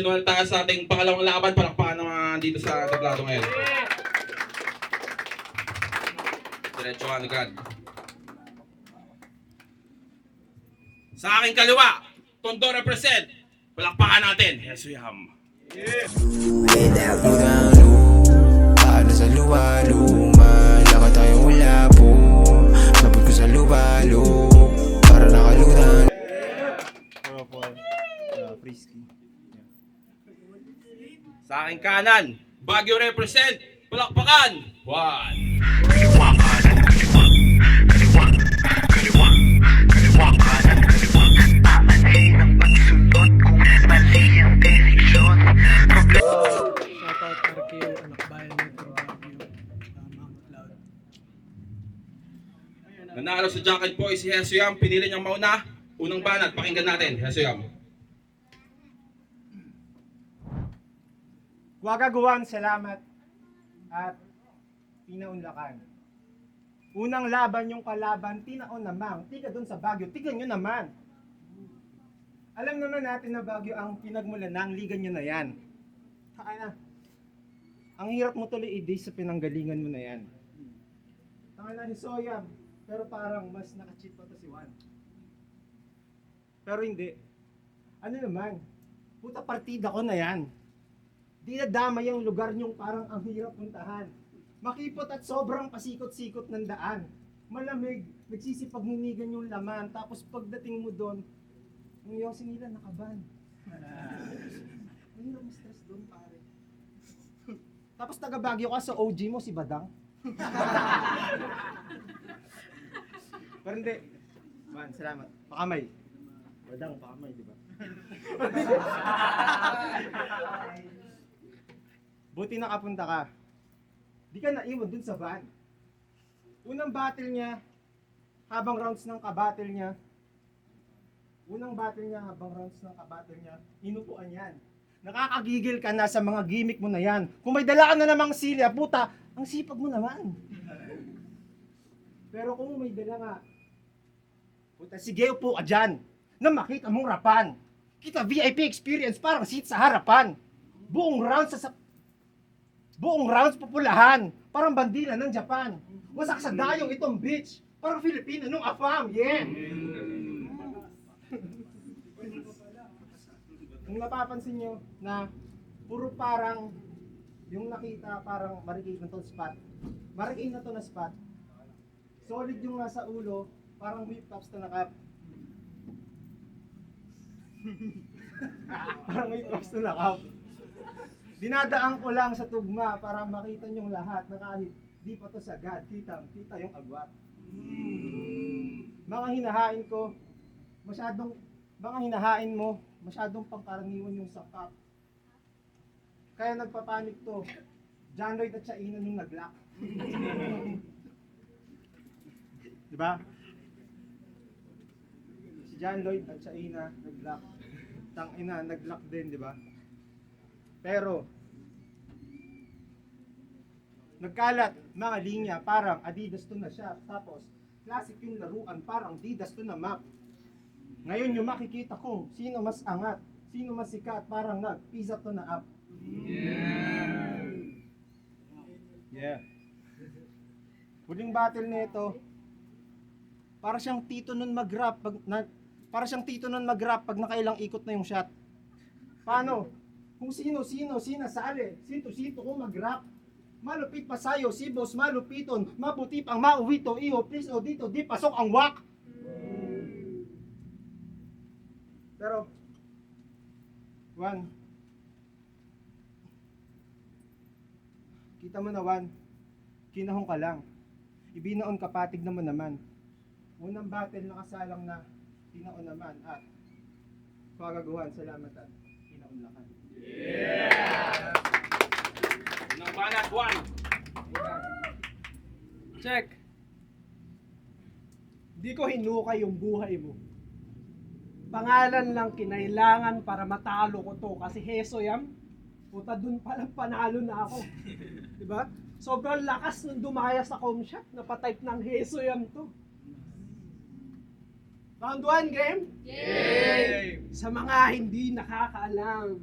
continual tayo sa ating pangalawang laban. Palakpakan naman dito sa tablado ngayon. Diretsuhan agad. Sa aking kaliwa, Tondo represent. Palakpakan natin. Hesuyam. Without you down low, paano sa luwa-luma, lakad tayong wala po, sabot ko sa lubalo, para nakalutan. Frisky. Sa aking kanan, Baguio represent. Palakpakan. 1. Shoutout RKO, anak bayan Metro Baguio, Mount Cloud. Nanalo sa Jacket Boy si Hesuyam. Pinili niyang mauna. Unang banat. Pakinggan natin. Hesuyam. Wagaguan, salamat. At pinaunlakan. Unang laban yung kalaban, tinaon namang. Tiga dun sa Baguio, tigan nyo naman. Alam naman natin na Baguio ang pinagmulan ng ligan nyo na yan. Taka na. Ang hirap mo tuloy i-day sa pinanggalingan mo na yan. Taka na ni Soyam, pero parang mas naka-cheat pa to si Juan. Pero hindi. Ano naman, puta partida ko na yan. Di nadama yung lugar nyong parang ang hirap puntahan. Makipot at sobrang pasikot-sikot ng daan. Malamig, nagsisipag-ninigan yung laman. Tapos pagdating mo doon, ang yosin nila nakaban. Mahirap ma-stress doon, pare. Tapos taga Baguio ka sa OG mo, si Badang. Pero hindi. Man, salamat. Pakamay. Badang, pakamay, di ba? Buti nakapunta ka. Di ka naiwan dun sa van. Unang battle niya, habang rounds ng kabattle niya, inupuan yan. Nakakagigil ka na sa mga gimmick mo na yan. Kung may dala ka na namang silya, puta, ang sipag mo naman. Pero kung may dala nga, puta, sige upo ka dyan, na makita mong rapan. Kita VIP experience, parang seat sa harapan. Buong rounds populahan, parang bandila ng Japan. Wasak sa dayong itong beach, parang Filipino nung AFAM, yeah! Kung napapansin nyo na puro parang yung nakita parang marikit na to spot. Marikit na to na spot. Solid yung nasa ulo, parang whip tops na nakap. Parang whip tops na nakap. Dinadaan ko lang sa tugma para makita nyong lahat na kahit di pa to sagad, kita yung agwat. Mga hinahain ko, masyadong pangkaraniwan yung sakap. Kaya nagpapanik to. John Lloyd at Chaina nung nag-lock. Diba? Si John Lloyd at Chaina nag-lock. Tangina, nag-lock din, diba? Pero, nagkalat, mga linya, parang Adidas to na siya. Tapos, classic yung laruan, parang Adidas to na map. Ngayon yung makikita kung sino mas angat, sino mas sikat, parang nag-pizza to na up. Yeah. Huling battle nito, para siyang tito nun mag-rap pag nakailang ikot na yung shot. Paano? Kung sino sinasali, sito kung mag-rap. Malupit pa sayo, si boss malupiton, mabuti pang mauwi to, iho, please o dito, di pasok ang wak. Pero, Juan, kita mo na Juan, kinahong ka lang. Ibinaon kapatig naman naman. Unang battle nakasalang na, tinaon naman at pagaguhan, salamat at kinaunlakan. Unang banat. 1. Check! Di ko hinukay yung buhay mo. Pangalan lang kinailangan para matalo ko to kasi Hesuyam, puta dun palang panalo na ako. Diba? Sobrang lakas nung dumaya sa comshot, napatype ng Hesuyam to. Round 1 game? Yay! Sa mga hindi nakakaalam,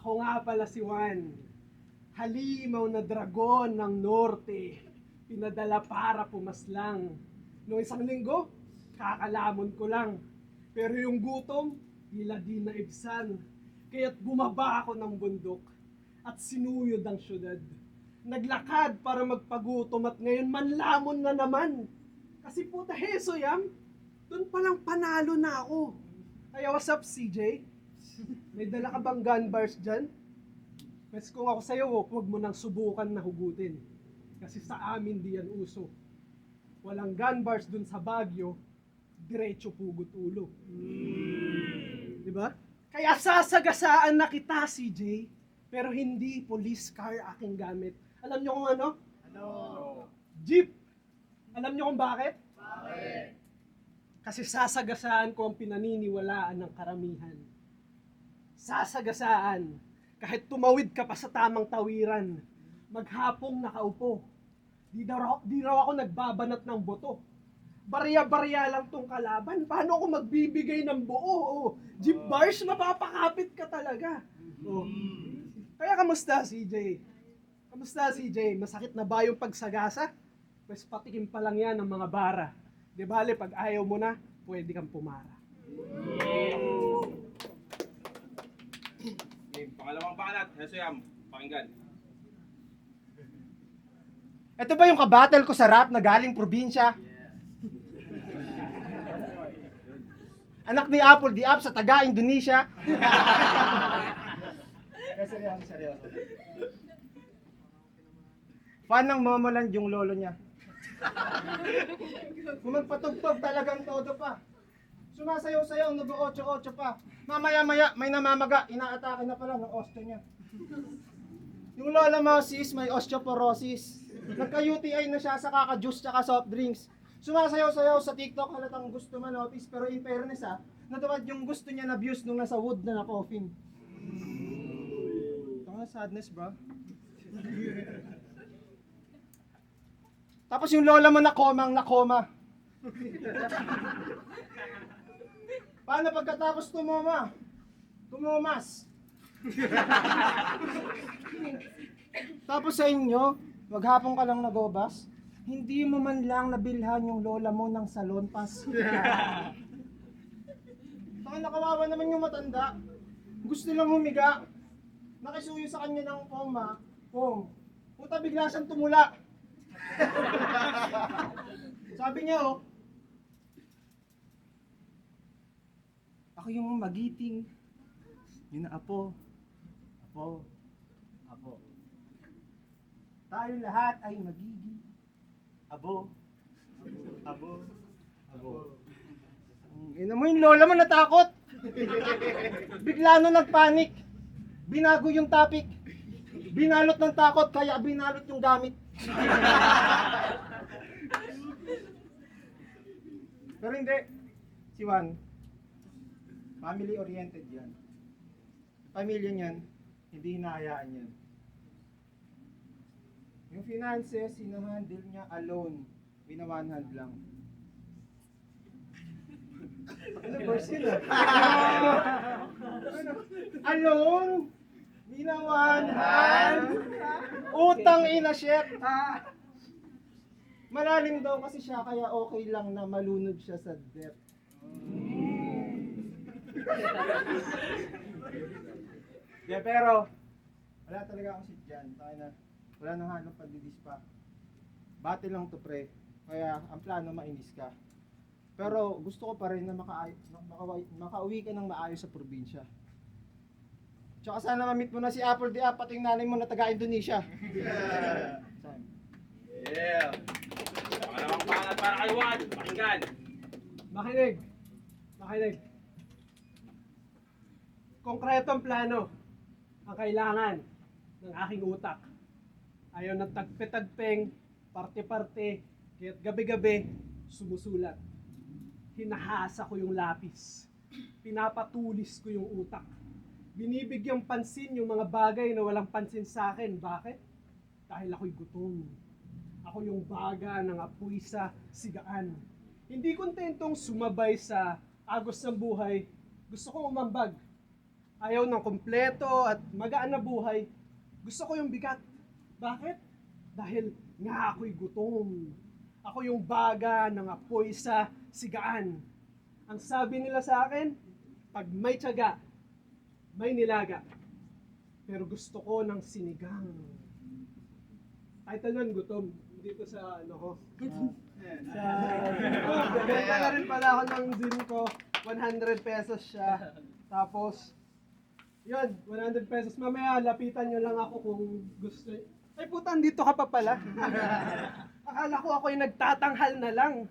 Ako nga pala si Juan, halimaw na dragon ng norte, pinadala para pumaslang. Noong isang linggo, kakalamon ko lang. Pero yung gutom, tila di na ibsan. Kaya't bumaba ako ng bundok at sinuyod ang syudad. Naglakad para magpagutom at ngayon manlamon na naman. Kasi puta heso yam, doon palang panalo na ako. Kaya what's up CJ? May dala ka bang gun bars dyan? Mas kung ako sa'yo, huwag mo nang subukan na hugutin. Kasi sa amin di yan uso. Walang gun bars dun sa Baguio, diretso pugot ulo. Diba? Kaya sasagasaan na kita, CJ, pero hindi police car aking gamit. Alam nyo kung ano? Ano? Jeep! Alam nyo kung bakit? Bakit? Kasi sasagasaan ko ang pinaniniwalaan ng karamihan. Sasagasaan. Kahit tumawid ka pa sa tamang tawiran, maghapong nakaupo. Di raw ako nagbabanat ng boto. Barya-barya lang tong kalaban. Paano ako magbibigay ng buo? Jeep bars, mapapakapit ka talaga. Kaya kamusta, CJ? Kamusta, CJ? Masakit na ba yung pagsagasa? Pues patikim pa lang yan ng mga bara. Di bale, pag ayaw mo na, pwede kang pumara. Okay, pangalawang banat, Hesoyam, pakinggan. Ito ba yung kabattle ko sa rap na galing probinsya? Anak ni Apple di Up sa taga Indonesia. Seryoso. Fan ng Momoland yung lolo niya. Kung magpatugtog talagang todo pa. Sumasayaw-sayaw, nag-8-8 pa. Mamaya-maya, may namamaga, inaatake na pala ng osteo niya. Yung lola mo, sis, may osteoporosis. Nagka-UTI na siya sa kaka-juice tsaka soft drinks. Sumasayaw-sayaw sa TikTok, halatang gusto manotis, pero in fairness natawad yung gusto niya na views nung nasa wood na na-coffin. Ito nga sadness, bro. Tapos yung lola mo na koma. Paano pagkatapos tumomas? Tapos sa inyo, maghapon ka lang nagobas, hindi mo man lang nabilhan yung lola mo ng salon pass. Saka nakawawa naman yung matanda. Gusto lang humiga. Nakisuyo sa kanya ng puta bigla siyang tumula. Sabi niya, ako yung magiting. Yun na apo. Tayo lahat ay magiging abo. Ina mo yung lola mo natakot. Bigla no nagpanik. Binago yung topic. Binalot ng takot kaya binalot yung gamit. Pero hindi. Si Juan, family oriented yan. Pamilya niyan, hindi hinahayaan yan. Yung finances, hinahandle niya alone. One hand lang. Ano verse yun Alone? One hand? Utang ina shit! Malalim daw kasi siya, kaya okay lang na malunod siya sa debt. Pero, wala talaga akong sit dyan. Wala nang hanap pagdidis pa. Bati lang to pre. Kaya ang plano mainis ka. Pero gusto ko pa rin na makauwi ka ng maayos sa probinsya. Tsaka sana ma-meet mo na si Apple di Up, pati yung nanay mo na taga Indonesia. Yeah! Pangalawang banat para kay Juan, pakinggan. Makinig. Konkretong plano ang kailangan ng aking utak. Ayaw ng tagpe-tagpeng, parte-parte, kaya't gabi-gabi sumusulat. Hinahasa ko yung lapis. Pinapatulis ko yung utak. Binibigyang pansin yung mga bagay na walang pansin sa akin. Bakit? Dahil ako'y gutom. Ako yung baga ng apoy sa sigaan. Hindi kontentong sumabay sa agos ng buhay. Gusto kong umambag. ayaw ng kumpleto at magaan na buhay. Gusto ko yung bigat. Bakit? Dahil nga ako'y gutom. Ako yung baga ng apoy sa sigaan. Ang sabi nila sa akin, pag may tiyaga, may nilaga. Pero gusto ko ng sinigang. Title nun, gutom. Dito sa ano ko. Benta na rin pala ako ng gym ko. 100 pesos siya. Tapos, yun, 100 pesos. Mamaya, lapitan nyo lang ako kung gusto. Ay puta, dito ka pa pala. Akala ko ako'y nagtatanghal na lang.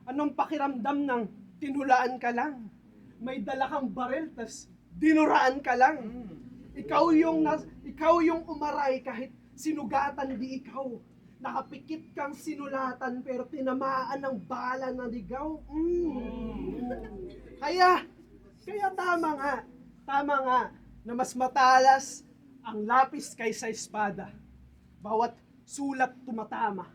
Anong pakiramdam ng tinulaan ka lang? May dala kang baril, tas dinuraan ka lang. Ikaw yung umaray kahit sinugatan di ikaw. Nakapikit kang sinulatan pero tinamaan ng bala na ligaw. Kaya tama nga na mas matalas ang lapis kaysa espada. Bawat sulat tumatama.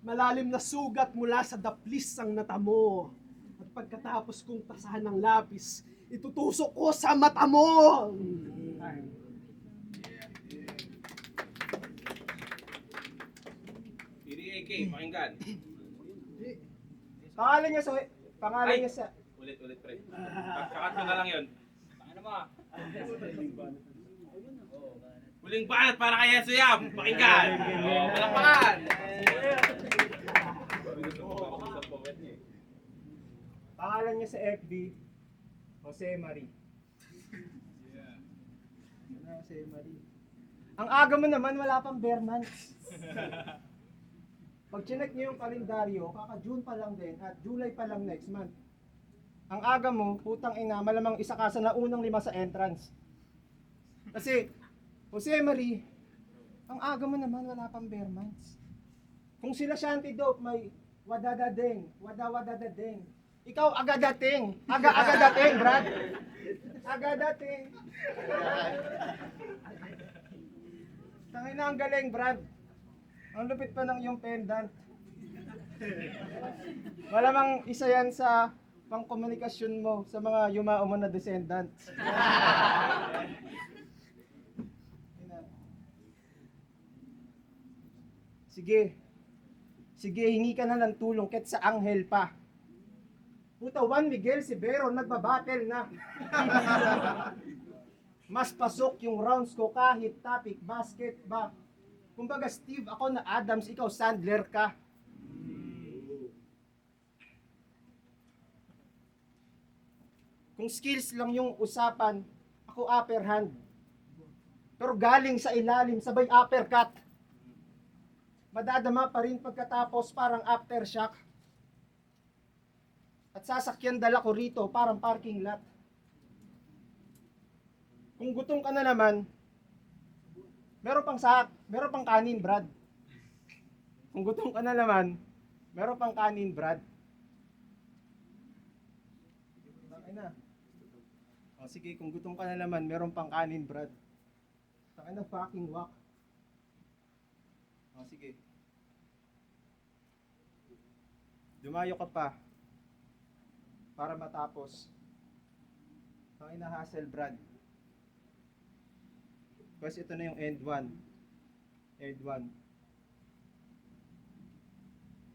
Malalim na sugat mula sa daplis ang natamo. At pagkatapos kong tasahan ng lapis, itutusok ko sa mata mo. PDAK, pakinggan. Pangalan niya sa... Ulit, pre. Kakat mo na lang yun. Ano mo? Huling banat para kay Yesuyam. Pakinggan. Palakpakan. Pangalan niya sa FB, Jose Marie. Jose Marie. Ang aga mo naman, wala pang bare months. Pag chinek niyo yung kalendaryo, kaka-June pa lang din at July pa lang next month. Ang aga mo, putang ina, malamang isa ka sa naunang 5 sa entrance. Kasi, Jose Marie, ang aga mo naman, wala pang bare months. Kung sila Shanty Dope, may wadadadeng, wadawadadadeng. Ikaw, agadating. Aga-agadating, Brad. Agadating. Tangina, ang galing, Brad. Ang lupit pa ng iyong pendant. Malamang isa yan sa pangkomunikasyon mo sa mga yumao mo na descendants. Sige. Sige, hingi ka na ng tulong kahit sa anghel pa. Puta, Juan Miguel Severo, nagbabattle na. Mas pasok yung rounds ko kahit topic, basket ba. Kumbaga, Steve, ako na Adams, ikaw Sandler ka. Kung skills lang yung usapan, ako upper hand. Pero galing sa ilalim, sabay uppercut. Madadama pa rin pagkatapos parang aftershock. At sasakyan dala ko rito parang parking lot. Kung gutom ka na naman, meron pang kanin, Brad. Kung gutom ka na naman, meron pang kanin, Brad. Bakit na? O sige, kung gutom ka na naman, meron pang kanin, Brad. Bakit na fucking wak? O sige. Dumayo ka pa para matapos. Bakit na hassle, Brad? Kasi ito na yung end 1. End 1.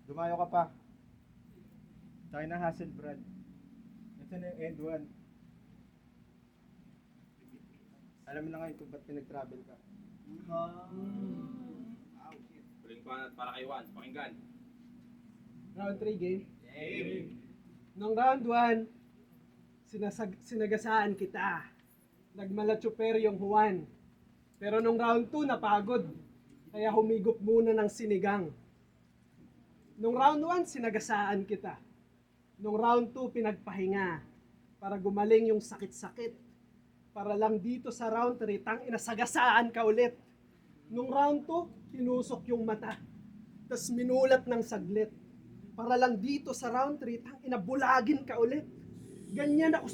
Dumayo ka pa. Tayo na hassle, Brad. Ito na yung end 1. Alam mo na ngayon kung ba't pinag-travel ka. Huling banat para kay Juan. Pakinggan. Round 3 game. Nung round 1, sinagasaan kita. Nagmalatsuper yung Juan. Pero nung round 2, napagod. Kaya humigop muna ng sinigang. Nung round 1, sinagasaan kita. Nung round 2, pinagpahinga. Para gumaling yung sakit-sakit. Para lang dito sa round 3, tang inasagasaan ka ulit. Nung round 2, tinusok yung mata. Tas minulat ng saglit. Para lang dito sa round 3, tang inabulagin ka ulit. Ganyan ako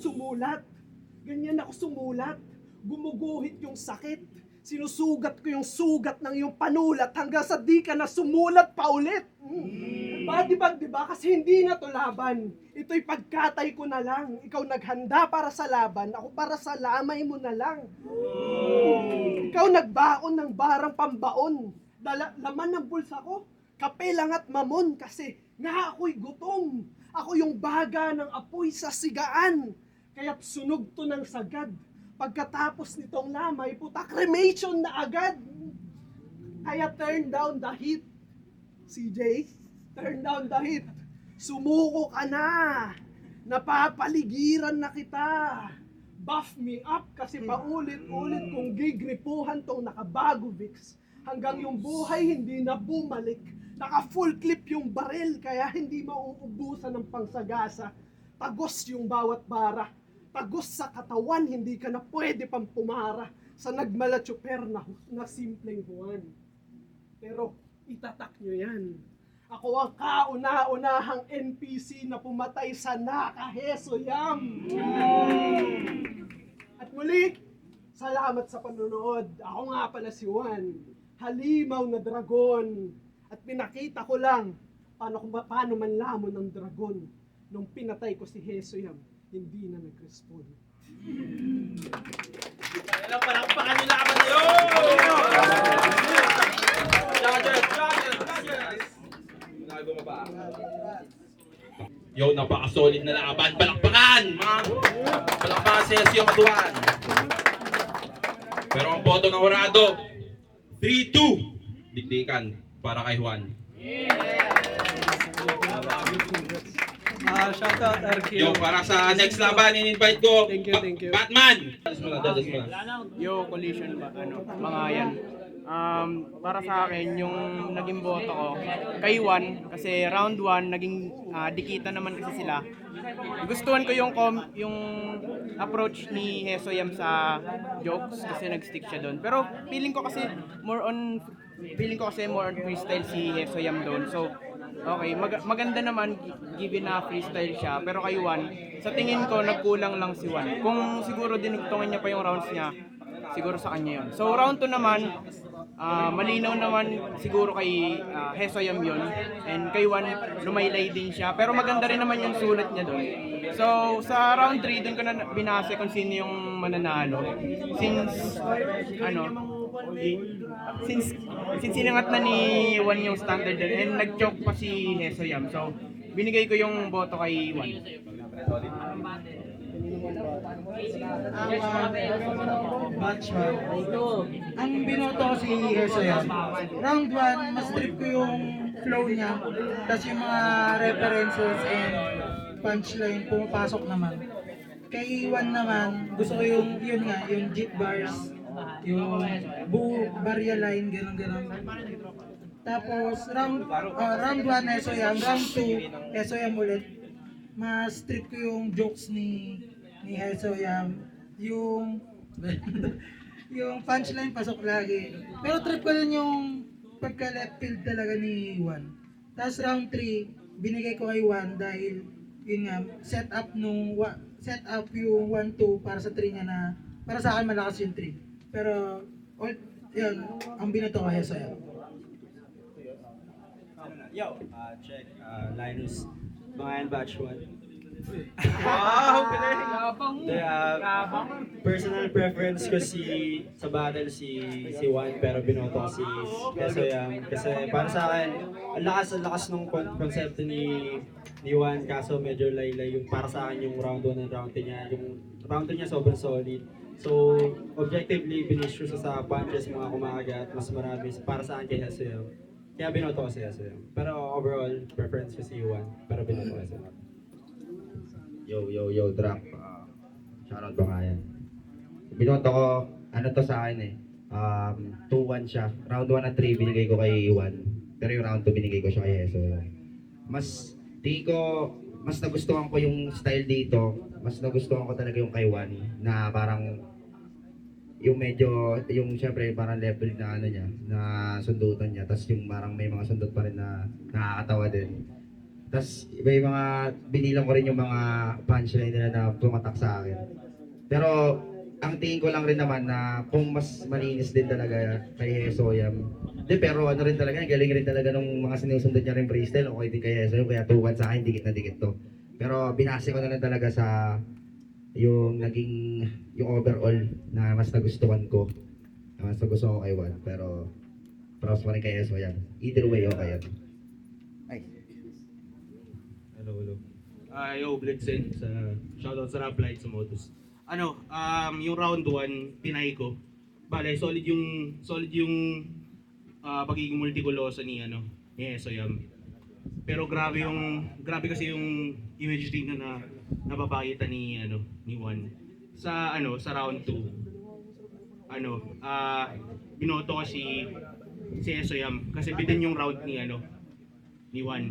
sumulat. Gumuguhit yung sakit. Sinusugat ko yung sugat ng iyong panulat hanggang sa di ka na sumulat pa ulit. Di ba? Kasi hindi na to laban. Ito'y pagkatay ko na lang. Ikaw naghanda para sa laban, ako para sa lamay mo na lang. Ikaw nagbaon ng barang pambaon. Laman ng bulsa ko, kape lang at mamon kasi nga ako'y gutom. Ako yung baga ng apoy sa sigaan. Kaya't sunog to ng sagad. Pagkatapos nitong lamay, puta, cremation na agad. Kaya turn down the heat. CJ, turn down the heat. Sumuko ka na. Napapaligiran na kita. Buff me up kasi paulit-ulit kong gigripuhan tong nakabago Vicks. Hanggang yung buhay hindi na bumalik. Naka full clip yung baril kaya hindi mauubusan ng pangsagasa. Tagos yung bawat bara. Tagos sa katawan, hindi ka na pwede pang pumara sa nagmalatsuper na simpleng Juan. Pero itatak nyo yan. Ako ang kauna-unahang NPC na pumatay sa Nakaheso Yam. At muli, salamat sa panonood. Ako nga pala si Juan, halimaw na dragon. At pinakita ko lang paano manlamon ng dragon nung pinatay ko si Heso Yam. Hindi na nag-respond. Kailan palakpakan nyo laban na yun! Judges! Bago mo ba? Yo, napaka-solid na laban. Palakpakan! Palakpakan sa SEO Katuan. Pero ang boto ng Horado, 3-2. Dikdikan para kay Juan. Shoutout RQ. Yo, para sa next laban, in-invite ko, Thank you. Batman! Judges mo na. Yo, collision ba? Mga yan. Para sa akin, yung naging boto ko, kay Juan, kasi round 1, naging dikita naman kasi sila. Gustuhan ko yung approach ni Heso Yam sa jokes kasi nag-stick siya doon. Pero feeling ko kasi more on freestyle si Heso Yam doon. So, okay, maganda naman given na freestyle siya. Pero kay Juan, sa tingin ko, nagkulang lang si Juan. Kung siguro dinugtungan niya pa yung rounds niya, siguro sa kanya yun. So round 2 naman, malinaw naman siguro kay Heso Yam yun. And kay Juan, lumaylay din siya. Pero maganda rin naman yung sulat niya doon. So sa round 3, doon ko na binase kung sino yung mananalo. Since sinangat na ni Juan yung standard doon, and nag-choke pa si Heso Yam. So binigay ko yung boto kay Juan. Ang binoto ko si Heso Yam. Round 1, mas trip ko yung flow niya. Tapos yung mga references and punchline pumapasok naman. Kay Iwan naman, gusto ko yung jeep bars, yung barya line, gano'n. Tapos round 1 Heso Yam, round 2 Heso Yam ulit. Mas trip ko yung jokes ni Heso Yam, yung punchline pasok lagi. Pero trip ko din yung pagka left field talaga ni Juan. Tapos round 3, binigay ko kay Juan dahil yun nga, set up yung 1-2 para sa 3 niya na, para sa akin malakas yung 3. Pero, yun, ang binato ko Heso Yam. Yo, check, Linus, mga yan batch 1. Wow! Personal preference ko sa battle si Juan, pero binoto ko si Heso Yam kasi para sa akin ang lakas ng konsepto ni Juan, kaso medyo laylay yung para sa akin yung round 1 and round 2 niya. Yung round 2 niya sobrang solid. So objectively binisyo sa punches, mga kumakagat, mas marami para sa akin kay Heso Yam. Kaya binoto ko si Heso Yam. Pero overall preference ko si Juan, pero binoto ko si Heso Yam. Yo, Drak. Shoutout ba nga yan? Binoto ko, ano to sa akin 2-1 siya. Round 1 at 3 binigay ko kay Juan. Pero yung round 2 binigay ko siya kay Heso. Mas nagustuhan ko yung style dito. Mas nagustuhan ko talaga yung kay Juan. Na parang, syempre parang level na ano niya, na sundutan niya. Tapos yung parang may mga sundot pa rin na nakakatawa din. Tapos iba yung mga, binilang ko rin yung mga punchline nila na tumatak sa akin. Pero ang tingin ko lang rin naman na kung mas malinis din talaga kay Hesoyam. Pero ano rin talaga, galing rin talaga nung mga sinusundot niya rin freestyle, okay din kay Hesoyam, kaya 2-1 sa akin, dikit na dikit to. Pero binase ko na lang talaga sa yung overall na mas nagustuhan ko. Mas nagustuhan ko kay Juan, pero props pa rin kay Hesoyam. Either way, okay yan. Hello. Yo, Blitzen sa shoutout sa Rap Light sa Modus. Yung round 1 pinay ko. Bale, solid yung pagiging multikulosa ni Hesoyam. Pero grabe kasi yung image din na napapakita ni Juan sa round 2. Binoto ko si Hesoyam kasi bitin yung round ni Juan.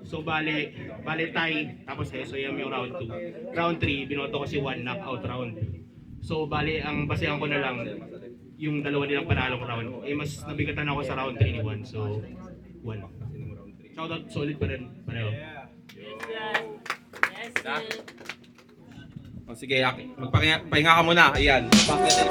So bale tie, tapos Hesoyam yung round 2. Round 3, binoto ko si Juan, knockout round. So bale, ang basehan ko na lang yung dalawa nilang panalong round. Mas nabigatan ako sa round 3 ni Juan. So, Juan. Shoutout, solid pa rin. Pareho. Sige, magpahinga ka muna. Ayan. Bakit?